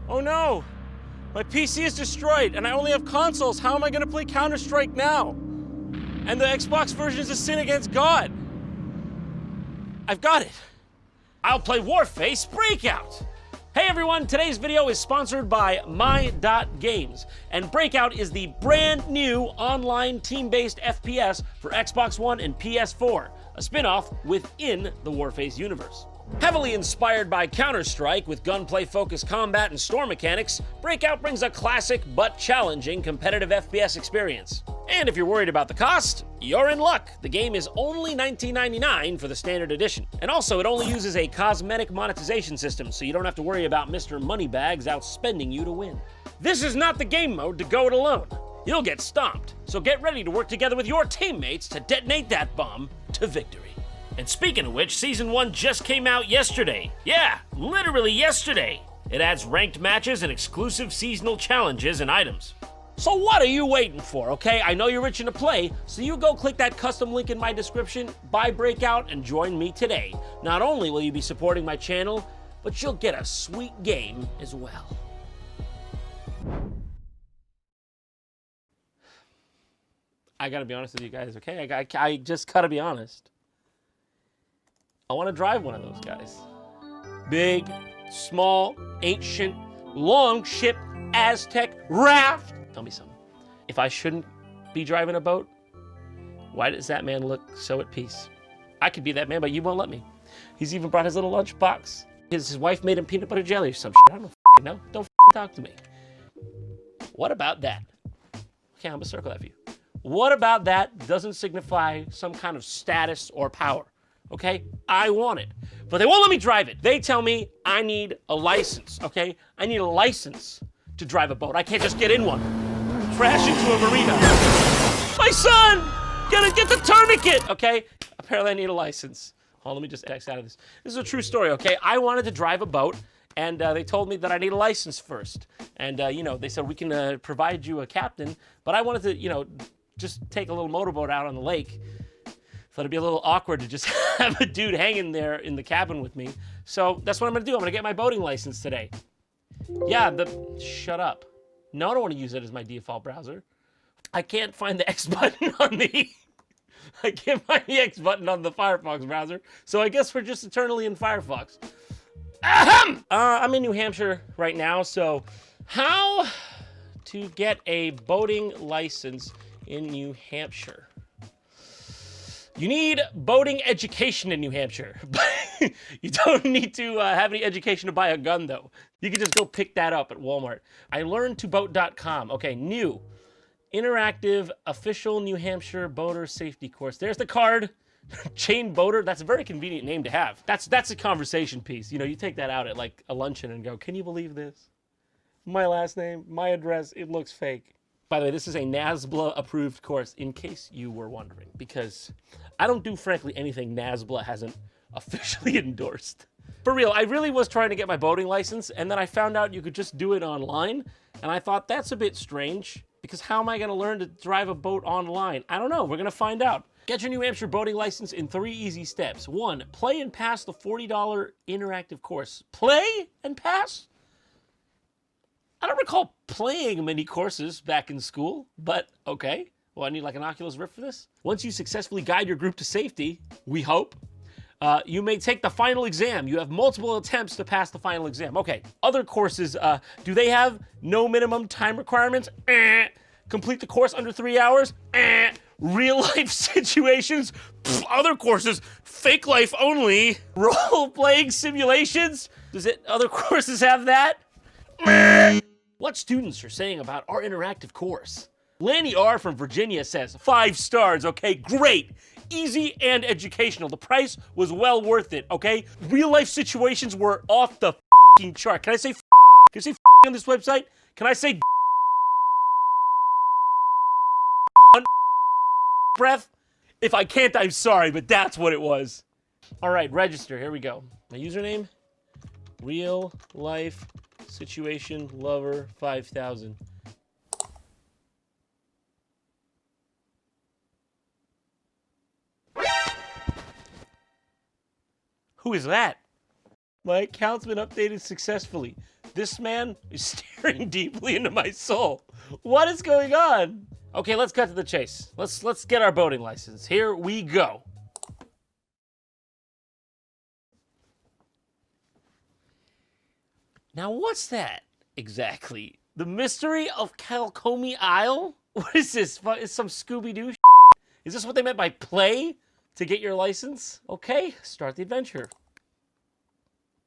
Oh no! My PC is destroyed and I only have consoles. How am I gonna play Counter-Strike now? And the Xbox version is a sin against God. I've got it. I'll play Warface Breakout. Hey everyone, today's video is sponsored by My.Games, and Breakout is the brand new online team-based FPS for Xbox One and PS4, a spin-off within the Warface universe. Heavily inspired by Counter-Strike with gunplay-focused combat and store mechanics, Breakout brings a classic but challenging competitive FPS experience. And if you're worried about the cost, you're in luck. The game is only $19.99 for the standard edition. And also, it only uses a cosmetic monetization system, so you don't have to worry about Mr. Moneybags outspending you to win. This is not the game mode to go it alone. You'll get stomped, so get ready to work together with your teammates to detonate that bomb to victory. And speaking of which, Season 1 just came out yesterday. Yeah, literally yesterday. It adds ranked matches and exclusive seasonal challenges and items. So what are you waiting for, okay? I know you're itching to play, so you go click that custom link in my description, buy Breakout, and join me today. Not only will you be supporting my channel, but you'll get a sweet game as well. I gotta be honest with you guys, okay? I just gotta be honest. I want to drive one of those guys. Big, small, ancient, long-ship, Aztec raft. Tell me something. If I shouldn't be driving a boat, why does that man look so at peace? I could be that man, but you won't let me. He's even brought his little lunch box. His wife made him peanut butter jelly or some shit. I don't know. Don't talk to me. What about that? Okay, I'm gonna circle that for you. What about that doesn't signify some kind of status or power? Okay, I want it, but they won't let me drive it. They tell me I need a license, okay? I need a license to drive a boat. I can't just get in one. Crash into a marina. My son! Get the tourniquet, okay? Apparently I need a license. Hold on, let me just X out of this. This is a true story, okay? I wanted to drive a boat, and they told me that I need a license first. And, you know, they said, we can provide you a captain, but I wanted to, you know, just take a little motorboat out on the lake. Thought it'd be a little awkward to just have a dude hanging there in the cabin with me. So that's what I'm gonna do. I'm gonna get my boating license today. Yeah, shut up. No, I don't wanna use it as my default browser. I can't find the X button on the, I can't find the X button on the Firefox browser. So I guess we're just eternally in Firefox. Ahem! I'm in New Hampshire right now, so how to get a boating license in New Hampshire? You need boating education in New Hampshire. You don't need to have any education to buy a gun, though. You can just go pick that up at Walmart. ilearntoboat.com. Okay, new. Interactive official New Hampshire boater safety course. There's the card. Chain boater. That's a very convenient name to have. That's a conversation piece. You know, you take that out at like a luncheon and go, can you believe this? My last name, my address, it looks fake. By the way, this is a NASBLA approved course, in case you were wondering, because I don't do, frankly, anything NASBLA hasn't officially endorsed. For real, I really was trying to get my boating license, and then I found out you could just do it online, and I thought that's a bit strange, because how am I gonna learn to drive a boat online? I don't know, we're gonna find out. Get your New Hampshire boating license in 3 easy steps. 1, play and pass the $40 interactive course. Play and pass? I don't recall playing many courses back in school, but okay. Well, I need like an Oculus Rift for this. Once you successfully guide your group to safety, we hope, you may take the final exam. You have multiple attempts to pass the final exam. Okay, other courses, do they have no minimum time requirements? Complete the course under 3 hours? Real life situations? Other courses, fake life only. Role-playing simulations? Other courses have that? What students are saying about our interactive course. Lanny R. from Virginia says, 5 stars, okay, great, easy and educational. The price was well worth it, okay? Real life situations were off the f***ing chart. Can I say Can I say on this website? Can I say breath? If I can't, I'm sorry, but that's what it was. All right, register, here we go. My username, real life situation lover 5000. Who is that? My account's been updated successfully. This man is staring deeply into my soul. What is going on? Okay, let's cut to the chase. Let's get our boating license. Here we go. Now, what's that exactly? The Mystery of Calcomie Isle? What is this? Is some Scooby-Doo shit? Is this what they meant by play to get your license? Okay, start the adventure.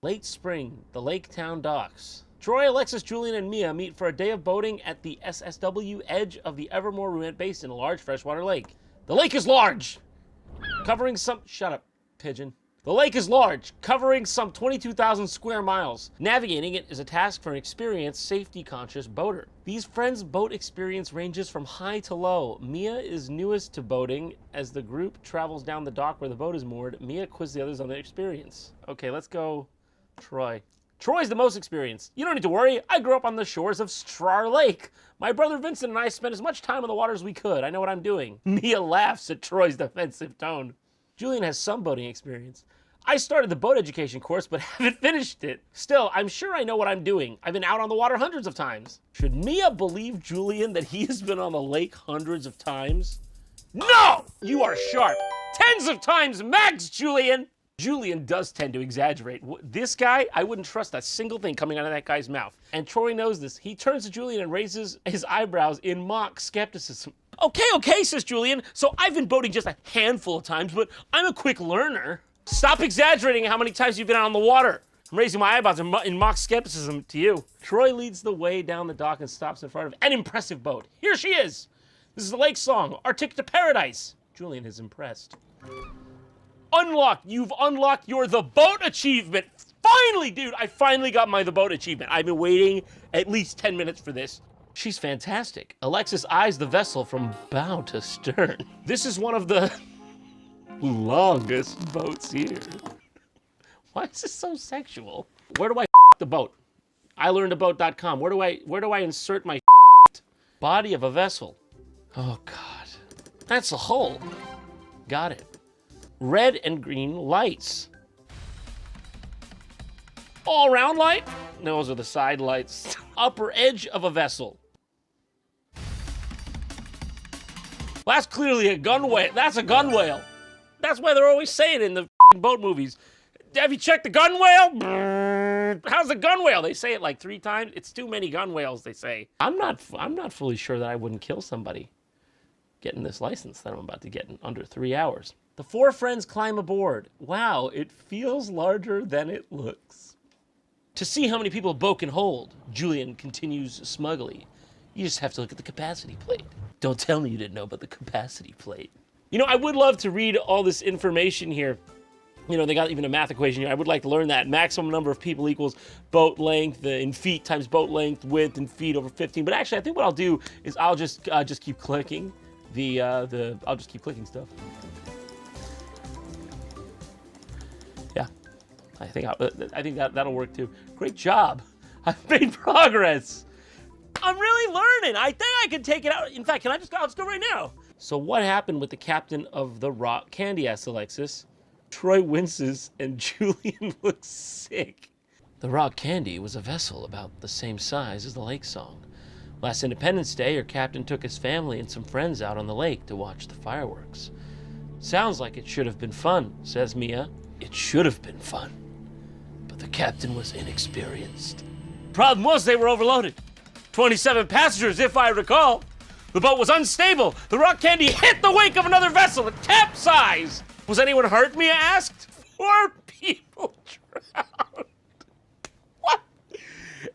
Late spring, the Lake Town docks. Troy, Alexis, Julian, and Mia meet for a day of boating at the SSW edge of the Evermore Ruined Basin, a large freshwater lake. The lake is large, covering some... Shut up, pigeon. The lake is large, covering some 22,000 square miles. Navigating it is a task for an experienced, safety-conscious boater. These friends' boat experience ranges from high to low. Mia is newest to boating. As the group travels down the dock where the boat is moored, Mia quizzes the others on their experience. Okay, let's go Troy. Troy's the most experienced. You don't need to worry. I grew up on the shores of Strar Lake. My brother Vincent and I spent as much time on the water as we could. I know what I'm doing. Mia laughs at Troy's defensive tone. Julian has some boating experience. I started the boat education course, but haven't finished it. Still, I'm sure I know what I'm doing. I've been out on the water hundreds of times. Should Mia believe Julian that he has been on the lake hundreds of times? No! You are sharp. Tens of times max, Julian! Julian does tend to exaggerate. This guy, I wouldn't trust a single thing coming out of that guy's mouth. And Troy knows this. He turns to Julian and raises his eyebrows in mock skepticism. Okay, says Julian. So I've been boating just a handful of times, but I'm a quick learner. Stop exaggerating how many times you've been out on the water. I'm raising my eyebrows in mock skepticism to you. Troy leads the way down the dock and stops in front of an impressive boat. Here she is. This is the lake song, Our Ticket to Paradise. Julian is impressed. Unlocked. You've unlocked your The Boat achievement. Finally, dude, I finally got my The Boat achievement. I've been waiting at least 10 minutes for this. She's fantastic. Alexis eyes the vessel from bow to stern. This is one of the longest boats here. Why is this so sexual? Where do I the boat? ilearnedaboat.com. Where do I insert my body of a vessel? Oh God, that's the hull. Got it. Red and green lights. All round light? Those are the side lights. Upper edge of a vessel. Well, that's clearly a gun whale. That's a gun whale. That's why they're always saying in the boat movies. Have you checked the gun whale? How's the gun whale? They say it like 3 times. It's too many gun whales, they say. I'm not fully sure that I wouldn't kill somebody getting this license that I'm about to get in under 3 hours. The 4 friends climb aboard. Wow, it feels larger than it looks. To see how many people a boat can hold, Julian continues smugly. You just have to look at the capacity plate. Don't tell me you didn't know about the capacity plate. You know, I would love to read all this information here. You know, they got even a math equation here. I would like to learn that. Maximum number of people equals boat length in feet times boat length, width in feet over 15. But actually, I think what I'll do is I'll just keep clicking I'll just keep clicking stuff. Yeah, I think that'll work too. Great job. I've made progress. I'm really learning. I think I can take it out. In fact, I'll just go right now. So what happened with the captain of the rock candy, asks Alexis. Troy winces and Julian looks sick. The rock candy was a vessel about the same size as the lake song. Last Independence Day, your captain took his family and some friends out on the lake to watch the fireworks. Sounds like it should have been fun, says Mia. It should have been fun, but the captain was inexperienced. Problem was they were overloaded. 27 passengers, if I recall. The boat was unstable. The rock candy hit the wake of another vessel and capsized. Was anyone hurt, Mia asked. 4 people drowned. What?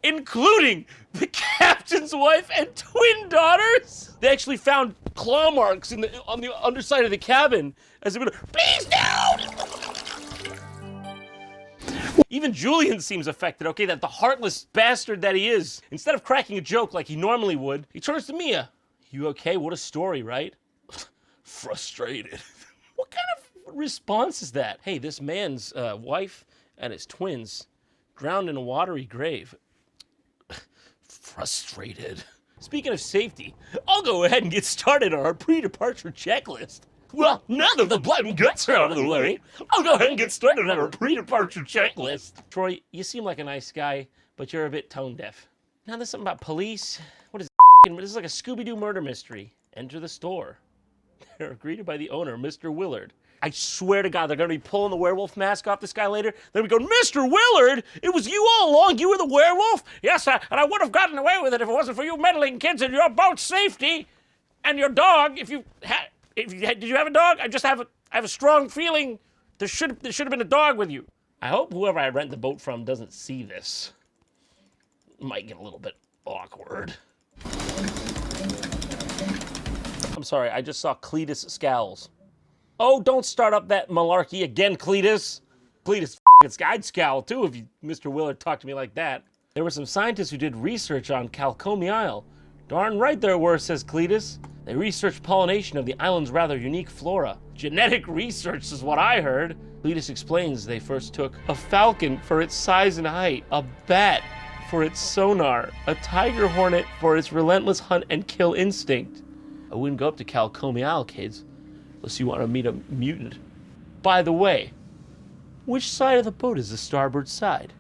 Including the captain's wife and twin daughters? They actually found claw marks on the underside of the cabin as they were, please don't! Even Julian seems affected, okay? That the heartless bastard that he is. Instead of cracking a joke like he normally would, he turns to Mia. You okay? What a story, right? Frustrated. What kind of response is that? Hey, this man's wife and his twins drowned in a watery grave. Frustrated. Speaking of safety, I'll go ahead and get started on our pre-departure checklist. Well, now that the blood and guts are out of the way, I'll go ahead and get started on our pre-departure checklist. Troy, you seem like a nice guy, but you're a bit tone deaf. Now there's something about police. What is this is like a Scooby-Doo murder mystery. Enter the store. They're greeted by the owner, Mr. Willard. I swear to God, they're going to be pulling the werewolf mask off this guy later. They're going to go, Mr. Willard, it was you all along. You were the werewolf? Yes, and I would have gotten away with it if it wasn't for you meddling kids and your boat's safety. And your dog, did you have a dog? I have a strong feeling there should have been a dog with you. I hope whoever I rent the boat from doesn't see this. It might get a little bit awkward. I'm sorry, I just saw Cletus scowls. Oh, don't start up that malarkey again, Cletus. Cletus, I'd scowl too if Mr. Willard talked to me like that. There were some scientists who did research on Calcomie Isle. Darn right there were, says Cletus. They researched pollination of the island's rather unique flora. Genetic research is what I heard. Cletus explains they first took a falcon for its size and height, a bat for its sonar, a tiger hornet for its relentless hunt and kill instinct. I wouldn't go up to Calcomie Isle, kids, unless you want to meet a mutant. By the way, which side of the boat is the starboard side?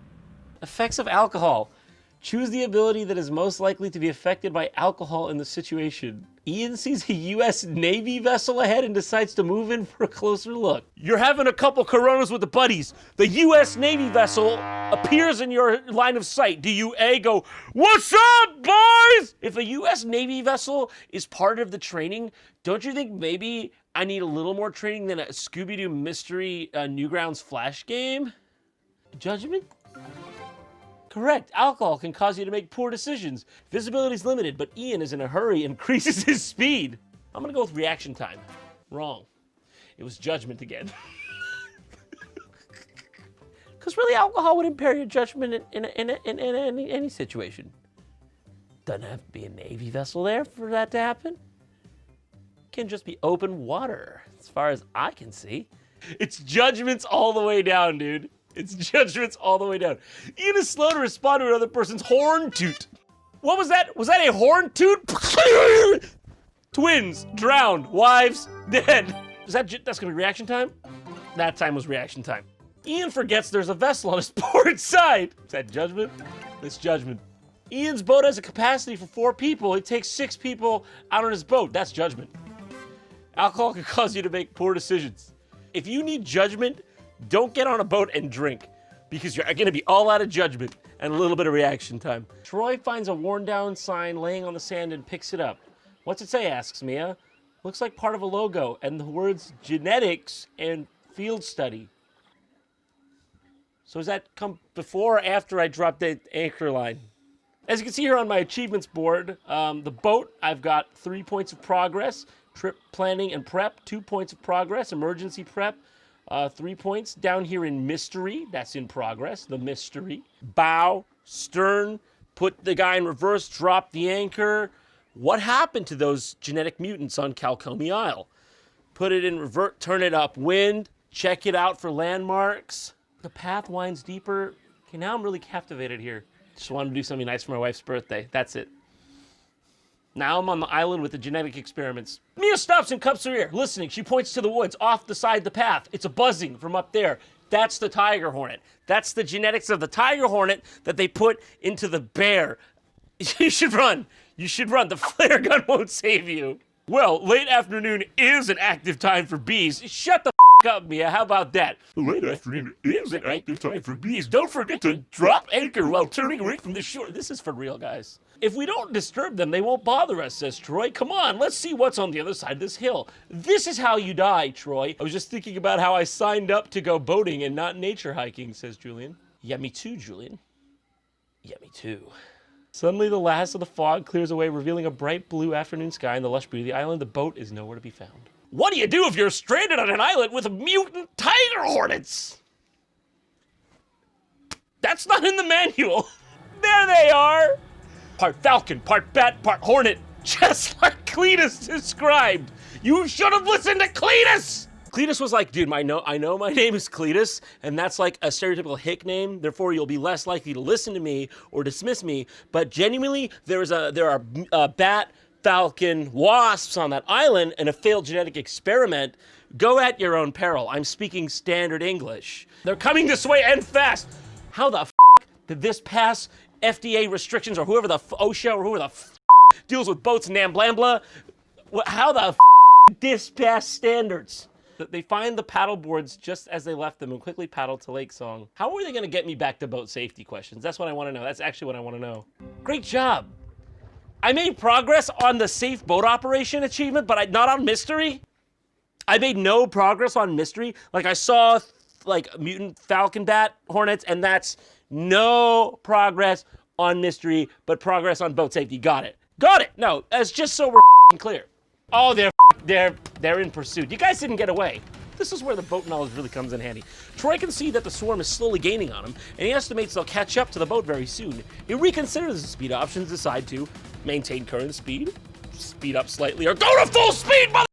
Effects of alcohol. Choose the ability that is most likely to be affected by alcohol in the situation. Ian sees a U.S. Navy vessel ahead and decides to move in for a closer look. You're having a couple Coronas with the buddies. The U.S. Navy vessel appears in your line of sight. Do you A, go, what's up, boys? If a U.S. Navy vessel is part of the training, don't you think maybe I need a little more training than a Scooby-Doo Mystery Newgrounds Flash game? Judgment? Correct. Alcohol can cause you to make poor decisions. Visibility is limited, but Ian is in a hurry and increases his speed. I'm gonna go with reaction time. Wrong. It was judgment again. Because really, alcohol would impair your judgment in any situation. Doesn't have to be a Navy vessel there for that to happen. Can just be open water, as far as I can see. It's judgments all the way down, dude. It's judgments all the way down. Ian is slow to respond to another person's horn toot. What was that? Was that a horn toot? Twins, drowned, wives, dead. That's gonna be reaction time? That time was reaction time. Ian forgets there's a vessel on his port side. Is that judgment? It's judgment. Ian's boat has a capacity for 4 people. It takes 6 people out on his boat. That's judgment. Alcohol can cause you to make poor decisions. If you need judgment, don't get on a boat and drink, because you're gonna be all out of judgment and a little bit of reaction time. Troy finds a worn down sign laying on the sand and picks it up. What's it say, asks Mia. Looks like part of a logo and the words genetics and field study. So does that come before or after I drop the anchor line? As you can see here on my achievements board, the boat, I've got 3 points of progress. Trip planning and prep, 2 points of progress. Emergency prep, 3 points. Down here in mystery, that's in progress, the mystery. Bow, stern, put the guy in reverse, drop the anchor. What happened to those genetic mutants on Calcomie Isle? Put it in revert, turn it upwind, check it out for landmarks. The path winds deeper. Okay, now I'm really captivated here. Just wanted to do something nice for my wife's birthday. That's it. Now I'm on the island with the genetic experiments. Mia stops and cups her ear. Listening, she points to the woods off the side of the path. It's a buzzing from up there. That's the tiger hornet. That's the genetics of the tiger hornet that they put into the bear. You should run. You should run. The flare gun won't save you. Well, late afternoon is an active time for bees. Shut the up, Mia. How about that? Late afternoon is an active time for bees. Don't forget to drop anchor while turning away from the shore. This is for real, guys. If we don't disturb them, they won't bother us, says Troy. Come on, let's see what's on the other side of this hill. This is how you die, Troy. I was just thinking about how I signed up to go boating and not nature hiking, says Julian. Yeah, me too, Julian. Yeah, me too. Suddenly, the last of the fog clears away, revealing a bright blue afternoon sky and the lush beauty of the island. The boat is nowhere to be found. What do you do if you're stranded on an island with mutant tiger hornets? That's not in the manual. There they are. Part falcon, part bat, part hornet. Just like Cletus described. You should have listened to Cletus. Cletus was like, dude, I know my name is Cletus, and that's like a stereotypical hick name. Therefore, you'll be less likely to listen to me or dismiss me. But genuinely, there are bat, falcon, wasps on that island in a failed genetic experiment. Go at your own peril. I'm speaking standard English. They're coming this way and fast. How the f*** did this pass FDA restrictions or whoever the OSHA or whoever the deals with boats in Namblambla. How the this past standards? They find the paddle boards just as they left them and quickly paddle to Lake Song. How are they going to get me back to boat safety questions? That's what I want to know. That's actually what I want to know. Great job. I made progress on the safe boat operation achievement, but not on mystery. I made no progress on mystery. Like I saw like mutant falcon bat hornets, and that's no progress on mystery, but progress on boat safety. Got it. Got it. No, that's just so we're clear. Oh, they're in pursuit. You guys didn't get away. This is where the boat knowledge really comes in handy. Troy can see that the swarm is slowly gaining on him, and he estimates they'll catch up to the boat very soon. He reconsiders his speed options, decide to maintain current speed, speed up slightly, or go to full speed, mother.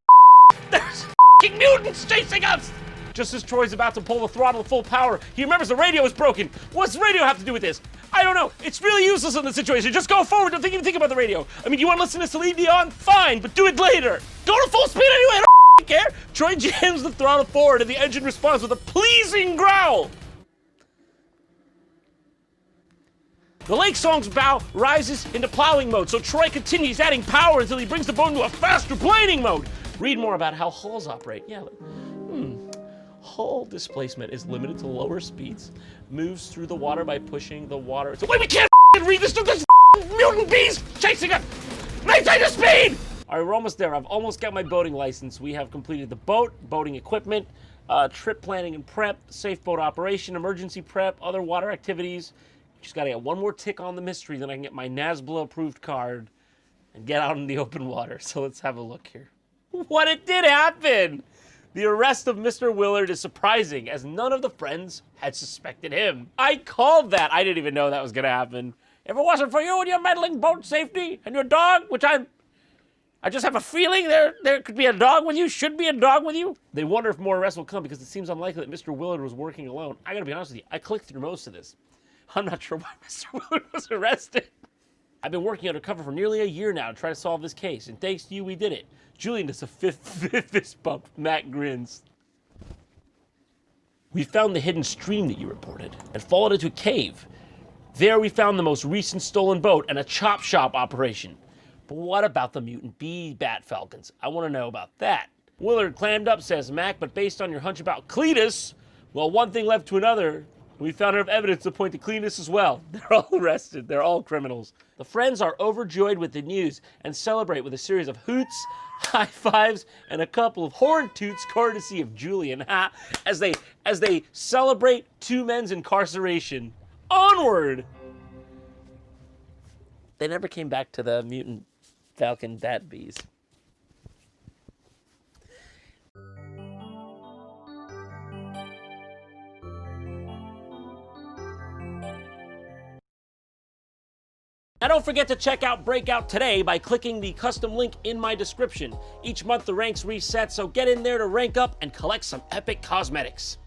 There's mutants chasing us! Just as Troy's about to pull the throttle to full power, he remembers the radio is broken. What's the radio have to do with this? I don't know. It's really useless in this situation. Just go forward. Don't even think about the radio. I mean, you want to listen to Celine Dion? Fine, but do it later. Go to full speed anyway. I don't care. Troy jams the throttle forward, and the engine responds with a pleasing growl. The Lake Song's bow rises into plowing mode, so Troy continues adding power until he brings the boat into a faster planing mode. Read more about how hulls operate. Yeah. Hull displacement is limited to lower speeds, moves through the water by pushing the water. So wait, we can't read this. There's mutant bees chasing us. Maintain the speed. All right, we're almost there. I've almost got my boating license. We have completed the boat, boating equipment, trip planning and prep, safe boat operation, emergency prep, other water activities. Just got to get one more tick on the mystery, then I can get my NASBLA approved card and get out in the open water. So let's have a look here. What it did happen! The arrest of Mr. Willard is surprising, as none of the friends had suspected him. I called that. I didn't even know that was going to happen. If it wasn't for you and your meddling boat safety and your dog, which I just have a feeling there could be a dog with you, should be a dog with you. They wonder if more arrests will come because it seems unlikely that Mr. Willard was working alone. I got to be honest with you. I clicked through most of this. I'm not sure why Mr. Willard was arrested. I've been working undercover for nearly a year now to try to solve this case, and thanks to you, we did it. Julian does a fist bump. Matt grins. We found the hidden stream that you reported and followed it to a cave. There we found the most recent stolen boat and a chop shop operation. But what about the mutant bee bat falcons? I want to know about that. Willard clammed up, says Mac, but based on your hunch about Cletus, well, one thing led to another. We found enough evidence to point to Cletus as well. They're all arrested. They're all criminals. The friends are overjoyed with the news and celebrate with a series of hoots, high fives, and a couple of horn toots courtesy of Julian, as they celebrate two men's incarceration. Onward! They never came back to the mutant falcon bat bees. Now don't forget to check out Breakout today by clicking the custom link in my description. Each month the ranks reset, so get in there to rank up and collect some epic cosmetics.